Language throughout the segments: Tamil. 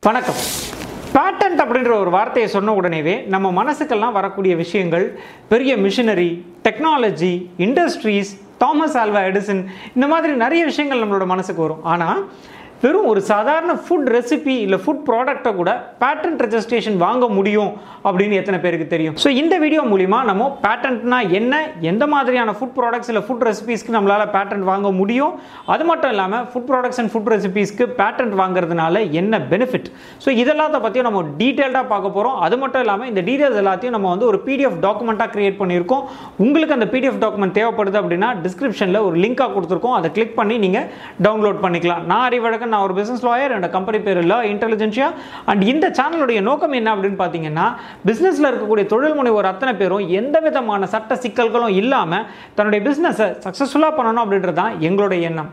வணக்கம். பேட்டன்ட் அப்படின்ற ஒரு வார்த்தையை சொன்ன உடனேவே நம்ம மனசுக்கெல்லாம் வரக்கூடிய விஷயங்கள் பெரிய machinery, technology, industries, Thomas Alva Edison, இந்த மாதிரி நிறைய விஷயங்கள் நம்மளோட மனசுக்கு வரும். ஆனால் வெறும் ஒரு சாதாரண ஃபுட் ரெசிபி இல்லை ஃபுட் ப்ராடக்டை கூட பேட்டன்ட் ரெஜிஸ்ட்ரேஷன் வாங்க முடியும் அப்படின்னு எத்தனை பேருக்கு தெரியும்? ஸோ இந்த வீடியோ மூலிமா நம்ம பேட்டன்ட்னா என்ன, எந்த மாதிரியான ஃபுட் ப்ராடக்ட்ஸ் இல்லை ஃபுட் ரெசிபீஸ்க்கு நம்மளால் பேட்டன்ட் வாங்க முடியும், அது மட்டும் இல்லாமல் ஃபுட் ப்ராடக்ட்ஸ் அண்ட் ஃபுட் ரெசிபீஸ்க்கு பேட்டன்ட் வாங்குறதுனால என்ன பெனிஃபிட், ஸோ இதெல்லாத்த பற்றியும் நம்ம டீட்டெயில்டாக பார்க்க போகிறோம். அது மட்டும் இல்லாமல் இந்த டீட்டெயில்ஸ் எல்லாத்தையும் நம்ம வந்து ஒரு பிடிஎஃப் டாக்குமெண்ட்டாக கிரியேட் பண்ணியிருக்கோம். உங்களுக்கு அந்த பிடிஎஃப் டாக்குமெண்ட் தேவைப்படுது அப்படின்னா டிஸ்கிரிப்ஷனில் ஒரு லிங்காக கொடுத்துருக்கோம், அதை கிளிக் பண்ணி நீங்கள் டவுன்லோட் பண்ணிக்கலாம். நான் அறிவழகன், நான் ஒரு பிசினஸ் லாயர். என்னோட கம்பெனி பேர் இன்டெலிஜென்சியா. அண்ட் இந்த சேனலுடைய நோக்கம் என்ன அப்படின்னு பார்த்தீங்கன்னா, பிசினஸ்ல இருக்கக்கூடிய தொழில் முனைவோர் அத்தனை பேரும் எந்த விதமான சட்ட சிக்கல்களும் இல்லாம தன்னுடைய பிசினஸை சக்சஸ்ஃபுல்லா பண்ணணும் அப்படின்றது தான் எங்களுடைய எண்ணம்.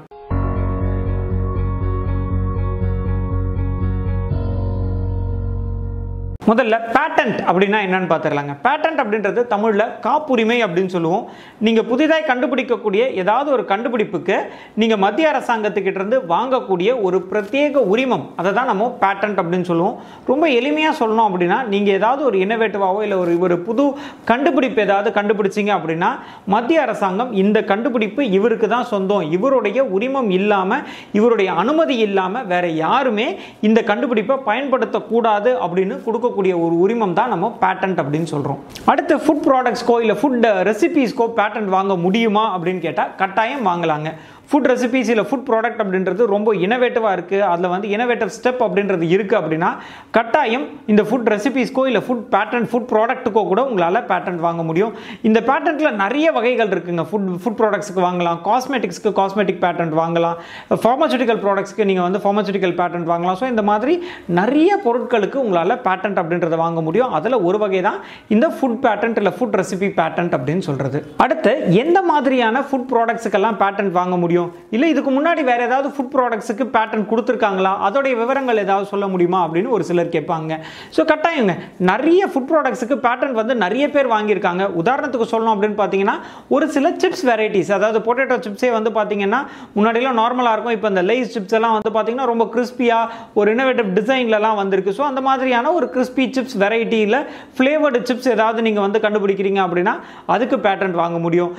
முதல்ல பேட்டன்ட் அப்படின்னா என்னன்னு பார்த்துடலாங்க. பேட்டன்ட் அப்படின்றது தமிழில் காப்புரிமை அப்படின்னு சொல்லுவோம். நீங்கள் புதிதாக கண்டுபிடிக்கக்கூடிய ஏதாவது ஒரு கண்டுபிடிப்புக்கு நீங்கள் மத்திய அரசாங்கத்துக்கிட்ட இருந்து வாங்கக்கூடிய ஒரு பிரத்யேக உரிமம், அதை தான் நம்ம பேட்டன்ட் அப்படின்னு சொல்லுவோம். ரொம்ப எளிமையாக சொல்லணும் அப்படின்னா, நீங்கள் ஏதாவது ஒரு இன்னோவேட்டிவாவோ இல்லை ஒரு புது கண்டுபிடிப்பு ஏதாவது கண்டுபிடிச்சிங்க அப்படின்னா மத்திய அரசாங்கம் இந்த கண்டுபிடிப்பு இவருக்கு தான் சொந்தம், இவருடைய உரிமம் இல்லாமல், இவருடைய அனுமதி இல்லாமல் வேற யாருமே இந்த கண்டுபிடிப்பை பயன்படுத்தக்கூடாது அப்படின்னு கொடுக்க ஒரு உரிமம் தான் நம்ம பேட்டன்ட் அப்படின்னு சொல்றோம். அடுத்து ஃபுட் ப்ராடக்ட்ஸ்க்கோ இல்ல ஃபுட் ரெசிபீஸ்க்கோ பேட்டன்ட் வாங்க முடியுமா அப்படின்னு கேட்டா கட்டாயம் வாங்கலாங்க. ஃபுட் ரெசிபீஸ் இல்லை ஃபுட் ப்ராடக்ட் அப்படின்றது ரொம்ப இனோவேட்டிவாக இருக்குது, அதில் வந்து இனோவேட்டிவ் ஸ்டெப் அப்படின்றது இருக்குது அப்படின்னா கட்டாயம் இந்த ஃபுட் ரெசிபீஸ்க்கோ இல்லை ஃபுட் ப்ராடக்ட்டுக்கோ கூட உங்களால் பேட்டன்ட் வாங்க முடியும். இந்த பேட்டன்ட்டில் நிறைய வகைகள் இருக்குங்க. ஃபுட் ப்ராடக்ட்ஸ்க்கு வாங்கலாம், காஸ்மெட்டிக்ஸ்க்கு காஸ்மெட்டிக் பேட்டன்ட் வாங்கலாம், ஃபார்மசூட்டிக்கல் ப்ராடக்ட்ஸ்க்கு நீங்கள் வந்து ஃபார்மசூட்டிக்கல் பேட்டன்ட் வாங்கலாம். ஸோ இந்த மாதிரி நிறைய பொருட்களுக்கு உங்களால் பேட்டன்ட் அப்படின்றத வாங்க முடியும். அதில் ஒரு வகை தான் இந்த ஃபுட் பேட்டன்ட் இல்லை ஃபுட் ரெசிபி பேட்டன்ட் அப்படின்னு சொல்கிறது. அடுத்து எந்த மாதிரியான ஃபுட் ப்ராடக்ட்ஸுக்கெல்லாம் பேட்டன்ட் வாங்க முடியும், இல்லை இதுக்கு முன்னாடி வேற ஏதாவது ஃபுட் ப்ராடக்ட்ஸுக்கு பேட்டன்ட் கொடுத்துருக்காங்களா, அதோடைய விவரங்கள் ஏதாவது சொல்ல முடியுமா அப்படின்னு ஒரு சிலர் கேட்பாங்க. ஸோ கட்டாயங்க நிறைய ஃபுட் ப்ராடக்ட்ஸுக்கு பேட்டன்ட் வந்து நிறைய பேர் வாங்கியிருக்காங்க. உதாரணத்துக்கு சொல்லணும் அப்படின்னு பார்த்தீங்கன்னா, ஒரு சில சிப்ஸ் வெரைட்டிஸ், அதாவது பொட்டேட்டோ சிப்ஸே வந்து பார்த்தீங்கன்னா முன்னாடிலாம் நார்மலாக இருக்கும், இப்போ இந்த லேஸ் சிப்ஸ் எல்லாம் வந்து பார்த்தீங்கன்னா ரொம்ப கிறிஸ்பியாக ஒரு இன்னோவேட்டிவ் டிசைன்லலாம் வந்திருக்கு. ஸோ அந்த மாதிரியான ஒரு கிறிஸ்பி சிப்ஸ் வெரைட்டியில் ஃப்ளேவர்டு சிப்ஸ் ஏதாவது நீங்கள் வந்து கண்டுபிடிக்கிறீங்க அப்படின்னா அதுக்கு பேட்டன்ட் வாங்க முடியும்.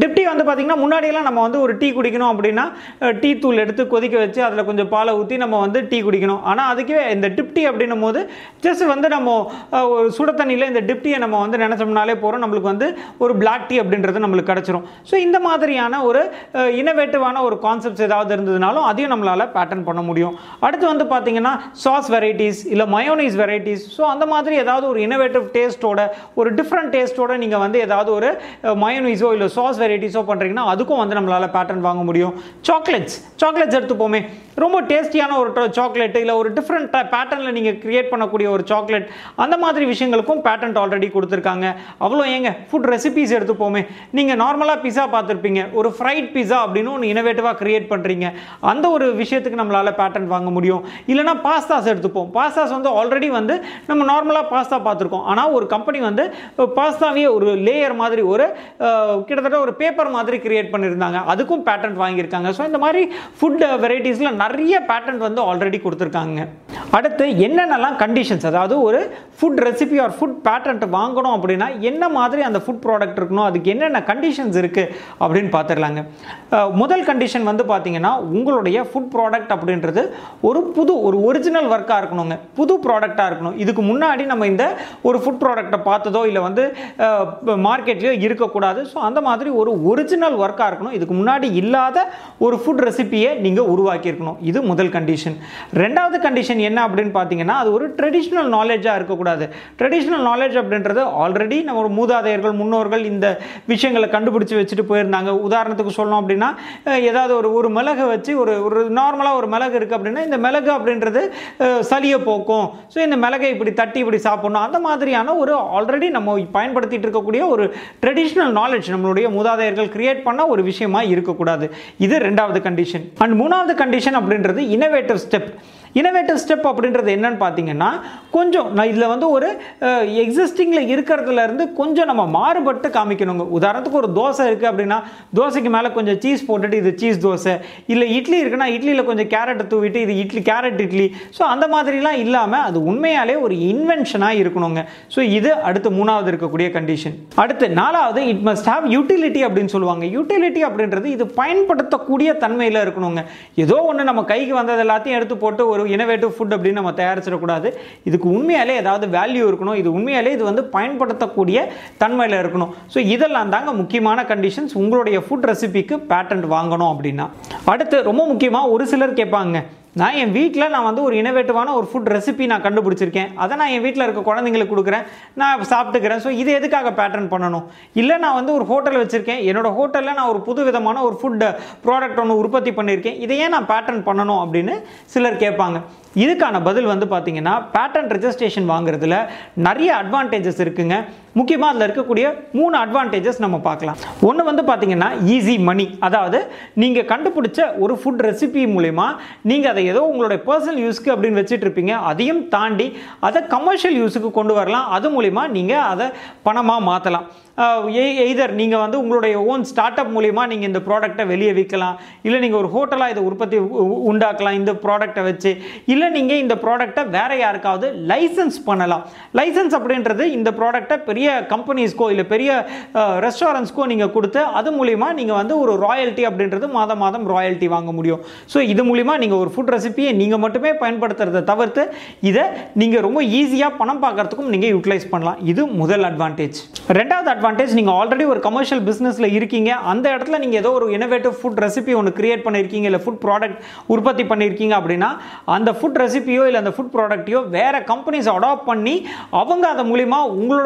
டிப்டி வந்து பார்த்தீங்கன்னா முன்னாடியெல்லாம் நம்ம வந்து ஒரு டீ குடிக்கணும் அப்படின்னா டீ தூள் எடுத்து கொதிக்க வச்சு அதில் கொஞ்சம் பாலை ஊற்றி நம்ம வந்து டீ குடிக்கணும். ஆனால் அதுக்கே இந்த டிப்டி அப்படின்னும் போது ஜஸ்ட் வந்து நம்ம ஒரு சுட தண்ணியில் இந்த டிப்டியை நம்ம வந்து நினைச்சோம்னாலே போகிறோம், நம்மளுக்கு வந்து ஒரு பிளாக் டீ அப்படின்றது நம்மளுக்கு கிடைச்சிரும். ஸோ இந்த மாதிரியான ஒரு இனோவேட்டிவான ஒரு கான்செப்ட்ஸ் ஏதாவது இருந்ததுனாலும் அதையும் நம்மளால் பேட்டர்ன் பண்ண முடியும். அடுத்து வந்து பார்த்தீங்கன்னா சாஸ் வெரைட்டிஸ் இல்லை மயோனைஸ் வெரைட்டிஸ், ஸோ அந்த மாதிரி ஏதாவது ஒரு இனோவேட்டிவ் டேஸ்ட்டோட ஒரு டிஃப்ரெண்ட் டேஸ்ட்டோட நீங்கள் வந்து ஏதாவது ஒரு மயோனைஸோ இல்லை சாஸ் வெரைட்டிஸோ பண்ணுறீங்கன்னா அதுக்கும் வந்து நம்மளால் பேட்டர்ன் வாங்க முடியும். சாக்லேட்ஸ் எடுத்துப்போமே, ரொம்ப டேஸ்டியான ஒரு சாக்லேட் இல்லை ஒரு டிஃப்ரெண்ட் பேட்டர்னில் நீங்கள் கிரியேட் பண்ணக்கூடிய ஒரு சாக்லேட், அந்த மாதிரி விஷயங்களுக்கும் பேட்டன்ட் ஆல்ரெடி கொடுத்துருக்காங்க. அவ்வளோ ஏங்க ஃபுட் ரெசிபீஸ் எடுத்துப்போமே, நீங்கள் நார்மலாக பிஸா பார்த்துருப்பீங்க, ஒரு ஃப்ரைட் பிஸா அப்படின்னு ஒன்று இனோவேட்டிவாக கிரியேட் பண்ணுறீங்க, அந்த ஒரு விஷயத்துக்கு நம்மளால் பேட்டன்ட் வாங்க முடியும். இல்லைனா பாஸ்தாஸ் எடுத்துப்போம். பாஸ்தாஸ் வந்து ஆல்ரெடி வந்து நம்ம நார்மலாக பாஸ்தா பார்த்துருக்கோம், ஆனால் ஒரு கம்பெனி வந்து பாஸ்தாவே ஒரு லேயர் மாதிரி ஒரு கிட்டத்தட்ட ஒரு பேப்பர் மாதிரி கிரியேட் பண்ணியிருந்தாங்க, அதுக்கும் பேட்டன்ட் வாங்கியிருக்காங்க. ஸோ இந்த மாதிரி ஃபுட் வெரைட்டிஸில் நிறைய பேட்டன்ட் வந்து ஆல்ரெடி கொடுத்துருக்காங்க. அடுத்து என்னென்னலாம் கண்டிஷன்ஸ், அதாவது ஒரு food recipe or food patent வாங்கணும் அப்படின்னா என்ன மாதிரி அந்த ஃபுட் ப்ராடக்ட் இருக்கணும், அதுக்கு என்னென்ன கண்டிஷன்ஸ் இருக்குது அப்படின்னு பார்த்துடலாங்க. முதல் கண்டிஷன் வந்து பார்த்தீங்கன்னா, உங்களுடைய ஃபுட் ப்ராடக்ட் அப்படின்றது ஒரு ஒரிஜினல் ஒர்க்காக இருக்கணுங்க, புது ப்ராடக்டாக இருக்கணும். இதுக்கு முன்னாடி நம்ம இந்த ஒரு ஃபுட் ப்ராடக்டை பார்த்ததோ இல்லை வந்து மார்க்கெட்லேயோ இருக்கக்கூடாது. ஸோ அந்த மாதிரி ஒரு ஒரிஜினல் ஒர்க்காக இருக்கணும். இதுக்கு முன்னாடி இல்லாத ஒரு ஃபுட் ரெசிபியை நீங்கள் உருவாக்கியிருக்கணும். இது முதல் கண்டிஷன். ரெண்டாவது கண்டிஷன் என்ன அப்படின்னு பார்த்தீங்கன்னா, அது ஒரு ட்ரெடிஷ்னல் நாலேஜாக இருக்கக்கூடாது. ட்ரெடிஷ்னல் நாலேஜ் அப்படின்றது ஆல்ரெடி நம்ம மூதாதையர்கள் முன்னோர்கள் இந்த விஷயங்களை கண்டுபிடிச்சு வச்சுட்டு போயிருந்தாங்க. உதாரணத்துக்கு சொல்லணும் அப்படின்னா, ஏதாவது ஒரு மிளகை வச்சு ஒரு நார்மலாக ஒரு மிளகு இருக்குது அப்படின்னா, இந்த மிளகு அப்படின்றது சளியை போக்கும், ஸோ இந்த மிளகை இப்படி தட்டி இப்படி சாப்பிடணும், அந்த மாதிரியான ஒரு ஆல்ரெடி நம்ம பயன்படுத்திட்டு இருக்கக்கூடிய ஒரு ட்ரெடிஷ்னல் நாலேஜ் நம்மளுடைய மூதாதையர்கள் கிரியேட் பண்ண ஒரு விஷயமா இருக்கக்கூடாது. இது ரெண்டாவது கண்டிஷன். அண்ட் மூணாவது கண்டிஷன் அப்படின்றது இனோவேட்டிவ் ஸ்டெப். இனோவேட்டிவ் ஸ்டெப் அப்படின்றது என்னன்னு பார்த்தீங்கன்னா கொஞ்சம் நான் இதில் வந்து ஒரு எக்ஸிஸ்டிங்கில் இருக்கிறதுல இருந்து கொஞ்சம் நம்ம மாறுபட்டு காமிக்கணுங்க. உதாரணத்துக்கு ஒரு தோசை இருக்குது அப்படின்னா தோசைக்கு மேலே கொஞ்சம் சீஸ் போட்டுட்டு இது சீஸ் தோசை, இல்லை இட்லி இருக்குன்னா இட்லியில் கொஞ்சம் கேரட் தூவிட்டு இது இட்லி கேரட் இட்லி. ஸோ அந்த மாதிரிலாம் இல்லாமல் அது உண்மையாலே ஒரு இன்வென்ஷனாக இருக்கணுங்க. ஸோ இது அடுத்து மூணாவது இருக்கக்கூடிய கண்டிஷன். அடுத்து நாலாவது இட் மஸ்ட் ஹேவ் யூட்டிலிட்டி அப்படின்னு சொல்லுவாங்க. யூட்டிலிட்டி அப்படின்றது இது பயன்படுத்தக்கூடிய தன்மையில் இருக்கணுங்க. ஏதோ ஒன்று நம்ம கைக்கு வந்தது எல்லாத்தையும் எடுத்து போட்டு ஒரு இனோவேட்டிவ் ஃபுட் அப்படின்னு நம்ம தயாரிச்சிடக்கூடாது. இதுக்கு உண்மையாலே ஏதாவது வேல்யூ இருக்கணும். இது உண்மையாலே இது வந்து பயன்படுத்தக்கூடிய தன்மையில் இருக்கணும். ஸோ இதெல்லாம் தாங்க முக்கியமான கண்டிஷன்ஸ் உங்களுடைய ஃபுட் ரெசிபிக்கு பேட்டன்ட் வாங்கணும் அப்படின்னா. அடுத்து ரொம்ப முக்கியமாக ஒரு சிலர் கேட்பாங்க, நான் என் வீட்டில் நான் வந்து ஒரு இனோவேட்டிவான ஒரு ஃபுட் ரெசிபி நான் கண்டுபிடிச்சிருக்கேன், அதை நான் என் வீட்டில் இருக்க குழந்தைங்களுக்கு கொடுக்குறேன், நான் சாப்பிட்டுக்கிறேன். ஸோ இது எதுக்காக பேட்டர்ன் பண்ணணும்? இல்லை நான் வந்து ஒரு ஹோட்டல் வச்சுருக்கேன், என்னோட ஹோட்டலில் நான் ஒரு புது விதமான ஒரு ஃபுட் ப்ராடக்ட் ஒன்று உற்பத்தி பண்ணியிருக்கேன், இதை ஏன் நான் பேட்டர்ன் பண்ணணும் அப்படின்னு சிலர் கேட்பாங்க. இதுக்கான பதில் வந்து பார்த்தீங்கன்னா பேட்டன்ட் ரெஜிஸ்ட்ரேஷன் வாங்குறதுல நிறைய அட்வான்டேஜஸ் இருக்குங்க. முக்கியமாக அதில் இருக்கக்கூடிய 3 அட்வான்டேஜஸ் நம்ம பார்க்கலாம். ஒன்று வந்து பார்த்தீங்கன்னா ஈஸி மணி. அதாவது நீங்கள் கண்டுபிடிச்ச ஒரு ஃபுட் ரெசிபி மூலமா நீங்கள் அதை ஏதோ உங்களுடைய பர்சனல் யூஸ்க்கு அப்படின்னு வச்சுட்டு இருப்பீங்க, அதையும் தாண்டி அதை கமர்ஷியல் யூஸுக்கு கொண்டு வரலாம். அது மூலிமா நீங்கள் அதை பணமாக மாற்றலாம். எய்தர் நீங்கள் வந்து உங்களுடைய ஓன் ஸ்டார்ட் அப் மூலிமா நீங்கள் இந்த ப்ராடக்டை வெளியே விற்கலாம், இல்லை நீங்கள் ஒரு ஹோட்டலாக இதை உற்பத்தி உண்டாக்கலாம் இந்த ப்ராடக்டை வச்சு, இல்லை நீங்கள் இந்த ப்ராடக்டை வேற யாருக்காவது லைசன்ஸ் பண்ணலாம். லைசன்ஸ் அப்படின்றது இந்த ப்ராடக்டை பெரிய கம்பெனிஸ்க்கோ இல்லை பெரிய ரெஸ்டாரண்ட்ஸ்க்கோ நீங்கள் கொடுத்து அது மூலிமா நீங்கள் வந்து ஒரு ராயல்ட்டி அப்படின்றது மாதம் மாதம் ராயல்ட்டி வாங்க முடியும். ஸோ இது மூலிமா நீங்கள் ஒரு ஃபுட் ரெசிபியை நீங்கள் மட்டுமே பயன்படுத்துறதை தவிர்த்து இதை நீங்கள் ரொம்ப ஈஸியாக பணம் பார்க்கறதுக்கும் நீங்கள் யூட்டிலைஸ் பண்ணலாம். இது முதல் அட்வான்டேஜ். ரெண்டாவது அட்வான்டேஜ், நீங்கள் ஆல்ரெடி ஒரு கமர்ஷியல் பிஸ்னஸில் இருக்கீங்க, அந்த இடத்துல நீங்கள் ஏதோ ஒரு இனோவேட்டிவ் ஃபுட் ரெசிபி ஒன்று கிரியேட் பண்ணியிருக்கீங்க, இல்லை ஃபுட் ப்ராடக்ட் உற்பத்தி பண்ணியிருக்கீங்க அப்படின்னா அந்த ஃபுட் ரெசிபியோ இல்லை அந்த ஃபுட் ப்ராடக்டையோ வேற கம்பெனிஸ் அடாப்ட் பண்ணி அவங்க அது மூலிமா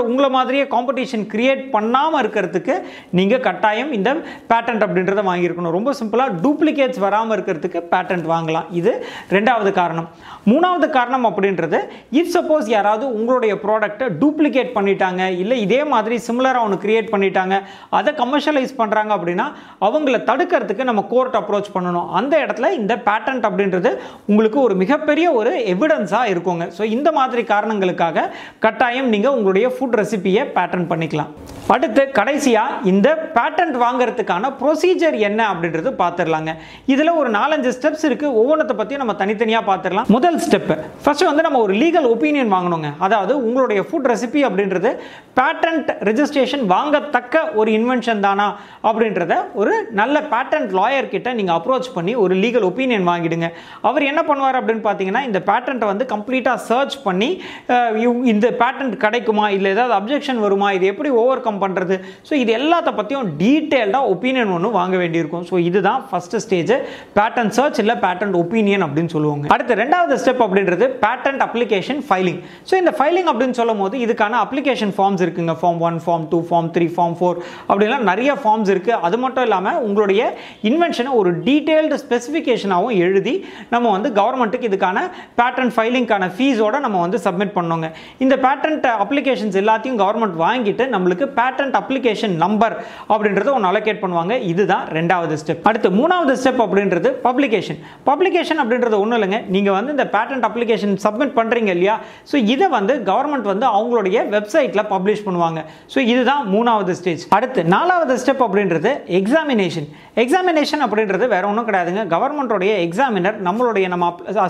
உங்களை மாதிரியே காம்படிஷன் கிரியேட் பண்ணாமல் இருக்கிறதுக்கு நீங்கள் கட்டாயம் இந்த பேட்டன்ட் அப்படின்றத வாங்கியிருக்கணும். ரொம்ப சிம்பிளாக டூப்ளிகேட்ஸ் வராமல் இருக்கிறதுக்கு பேட்டன்ட் வாங்கலாம். இது ரெண்டாவது காரணம். மூணாவது காரணம் அப்படின்றது, இஃப் சப்போஸ் யாராவது உங்களுடைய ப்ராடக்ட்டை டூப்ளிகேட் பண்ணிட்டாங்க, இல்லை இதே மாதிரி சிமிலராக ஒன்று கிரியேட் பண்ணிட்டாங்க, அதை கமர்ஷியலைஸ் பண்ணுறாங்க அப்படின்னா அவங்கள தடுக்கிறதுக்கு நம்ம கோர்ட் அப்ரோச் பண்ணணும். அந்த இடத்துல இந்த பேட்டன்ட் அப்படின்றது உங்களுக்கு ஒரு மிகப்பெரிய ஒரு எவிடன்ஸாக இருக்குங்க. ஸோ இந்த மாதிரி காரணங்களுக்காக கட்டாயம் நீங்கள் உங்களுடைய ஃபுட் ரெசிபியை பேட்டன்ட் பண்ணிக்கலாம். அடுத்து கடைசியாக இந்த பேட்டன்ட் வாங்குறதுக்கான ப்ரொசீஜர் என்ன அப்படின்றது பார்த்துடலாங்க. இதில் ஒரு 4-5 ஸ்டெப்ஸ் இருக்குது. ஒவ்வொன்றத்தை பற்றியும் நம்ம தனித்தனியாக பார்த்துடலாம். முதல் ஸ்டெப், ஃபர்ஸ்ட் வந்து நம்ம ஒரு லீகல் ஒப்பீனியன் வாங்கணுங்க. அதாவது உங்களுடைய ஃபுட் ரெசிபி அப்படின்றது பேட்டன்ட் ரெஜிஸ்ட்ரேஷன் வாங்கத்தக்க ஒரு இன்வென்ஷன் தானா அப்படின்றத ஒரு நல்ல பேட்டன்ட் லாயர் கிட்ட நீங்கள் அப்ரோச் பண்ணி ஒரு லீகல் ஒப்பீனியன் வாங்கிடுங்க. அவர் என்ன பண்ணுவார் அப்படின்னு பார்த்தீங்கன்னா இந்த பேட்டன்ட்டை வந்து கம்ப்ளீட்டாக சர்ச் பண்ணி இந்த பேட்டன்ட் கிடைக்குமா, இல்லை ஏதாவது அப்ஜெக்ஷன் வருமா, இது எப்படி ஓவர் கம் பண்ணுறது, ஸோ இது எல்லாத்த பற்றியும் டீட்டெயில்டாக ஒப்பீனியன் ஒன்று வாங்க வேண்டியிருக்கும். ஸோ இதுதான் ஃபர்ஸ்ட் ஸ்டேஜ், பேட்டன்ட் சர்ச் இல்லை பேட்டன்ட் ஒப்பீனியன் அப்படின்னு சொல்லுவாங்க. அடுத்து ரெண்டாவது ஸ்டெப் அப்படின்றது பேட்டன்ட் அப்ளிகேஷன் ஃபைலிங். ஸோ இந்த ஃபைலிங் அப்படின்னு சொல்லும் போது இதுக்கான அப்ளிகேஷன் ஃபார்ம்ஸ் இருக்குங்க. ஃபார்ம் 1, ஃபார்ம் 2, ஃபார்ம் 3, ஃபார்ம் 4 அப்படிலாம் நிறைய ஃபார்ம்ஸ் இருக்குது. அது மட்டும் இல்லாமல் உங்களுடைய இன்வென்ஷனை ஒரு டீட்டெயில்டு ஸ்பெசிஃபிகேஷனாகவும் எழுதி நம்ம வந்து கவர்மெண்ட்டுக்கு இதுக்கான பேட்டன்ட் ஃபைலிங்கான ஃபீஸோட நம்ம வந்து சப்மிட் பண்ணோங்க. இந்த பேட்டன்ட் அப்ளிகேஷன்ஸ் எல்லாத்தையும் கவர்மெண்ட் வாங்கிட்டு நம்மளுக்கு பேட்டன்ட் அப்ளிகேஷன் நம்பர் அப்படின்றத ஒன்று அலோகேட் பண்ணுவாங்க. இதுதான் ரெண்டாவது ஸ்டெப். அடுத்து மூணாவது ஸ்டெப் அப்படின்றது பப்ளிகேஷன். பப்ளிகேஷன் அப்படின்றது ஒன்றும் இல்லைங்க, நீங்கள் வந்து இந்த பேட்டன்ட் அப்ளிகேஷன் சப்மிட் பண்ணுறீங்க இல்லையா, ஸோ இதை வந்து கவர்மெண்ட் வந்து அவங்களுடைய வெப்சைட்டில் பப்ளிஷ் பண்ணுவாங்க. ஸோ இதுதான் மூணாவது ஸ்டேஜ். அடுத்து நாலாவது ஸ்டெப் அப்படின்றது எக்ஸாமினேஷன். எக்ஸாமினேஷன் அப்படின்றது வேற ஒன்றும் கிடையாதுங்க, கவர்மெண்டோடைய எக்ஸாமினர் நம்மளுடைய நம்ம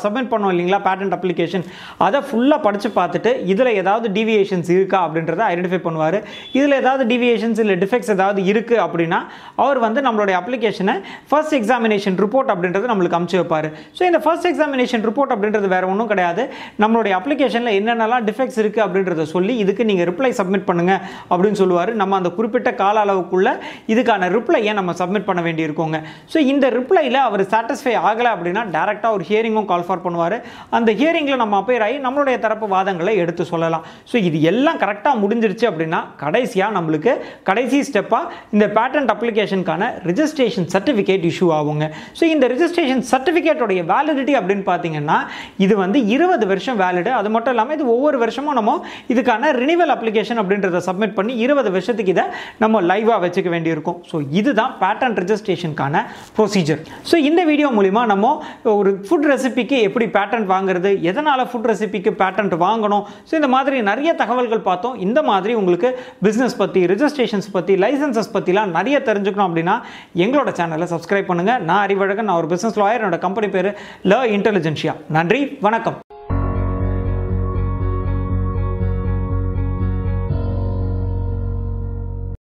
சப்மிட் பண்ணோம் இல்லைங்களா பேட்டன்ட் அப்ளிகேஷன், அதை ஃபுல்லாக படித்து பார்த்துட்டு இதில் ஏதாவது டீவியேஷன்ஸ் இருக்கா அப்படின்றத ஐடென்டிஃபை பண்ணுவார். இதில் ஏதாவது டீவியேஷன்ஸ் இல்லை டிஃபெக்ட்ஸ் ஏதாவது இருக்குது அப்படின்னா அவர் வந்து நம்மளுடைய அப்ளிகேஷனை ஃபர்ஸ்ட் எக்ஸாமினேஷன் ரிப்போர்ட் அப்படின்றது நம்மளுக்கு அனுப்பிச்சு வைப்பார். ஸோ இந்த ஃபர்ஸ்ட் எக்ஸாமினேஷன் ரிப்போர்ட் அப்படின்றது வேற ஒன்றும் கிடையாது, நம்மளுடைய அப்ளிகேஷனில் என்னென்னலாம் டிஃபெக்ட்ஸ் இருக்குது அப்படின்றத சொல்லி இதுக்கு நீங்கள் ரிப்ளை சப்மிட் பண்ணுங்க அப்படின்னு சொல்லுவார். நம்ம அந்த குறிப்பிட்ட கால அளவுக்குள்ள இதுக்கான ரிப்ளையை நம்ம சப்மிட் பண்ண வேண்டியிருக்கோங்க. ஸோ இந்த ரிப்ளையில் அவர் சாட்டிஸ்ஃபை ஆகலை அப்படின்னா டேரெக்டாக ஒரு ஹியரிங்கும் கால் ஃபார் பண்ணுவார். அந்த ஹியரிங்கில் நம்ம அப்பேர் ஆகி நம்மளுடைய தரப்பு வாதங்களை எடுத்து சொல்லலாம். ஸோ இது எல்லாம் கரெக்டாக முடிஞ்சிருச்சு அப்படின்னா கடைசியாக நம்மளுக்கு கடைசி ஸ்டெப்பாக இந்த பேட்டன்ட் அப்ளிகேஷனுக்கான ரிஜிஸ்ட்ரேஷன் சர்டிஃபிகேட் இஷ்யூ ஆகுங்க. ஸோ இந்த ரிஜிஸ்ட்ரேஷன் சர்டிஃபிகேட்டோடைய வேலிடிட்டி அப்படின்னு பார்த்தீங்கன்னா இது வந்து 20 வருஷம் வேலிடு. அது மட்டும் இல்லாமல் இது ஒவ்வொரு வருஷமும் நம்ம இதுக்கான ரினிவல் அப்ளிகேஷன் அப்படின்றத சப்மிட் பண்ணி 20 வருஷத்துக்கு இதை நம்ம லைவாக வச்சுக்க வேண்டியிருக்கும். ஸோ இதுதான் பேட்டன் ரெஜிஸ்ட்ரேஷனுக்கான ப்ரொசீஜர். ஸோ இந்த வீடியோ மூலிமா நம்ம ஒரு ஃபுட் ரெசிபிக்கு எப்படி பேட்டன்ட் வாங்குறது, எதனால் ஃபுட் ரெசிபிக்கு பேட்டன்ட் வாங்கணும், ஸோ இந்த மாதிரி நிறைய தகவல்கள் பார்த்தோம். இந்த மாதிரி உங்களுக்கு பிஸ்னஸ் பற்றி, ரெஜிஸ்ட்ரேஷன்ஸ் பற்றி, லைசன்சஸ் பற்றிலாம் நிறைய தெரிஞ்சுக்கணும் அப்படின்னா எங்களோட சேனலை சப்ஸ்கிரைப் பண்ணுங்கள். நான் அறிவழகன், நான் ஒரு பிஸ்னஸ் லாயர். என்னோட கம்பெனி பேர் ல இன்டெலிஜென்ஷியா. நன்றி, வணக்கம்.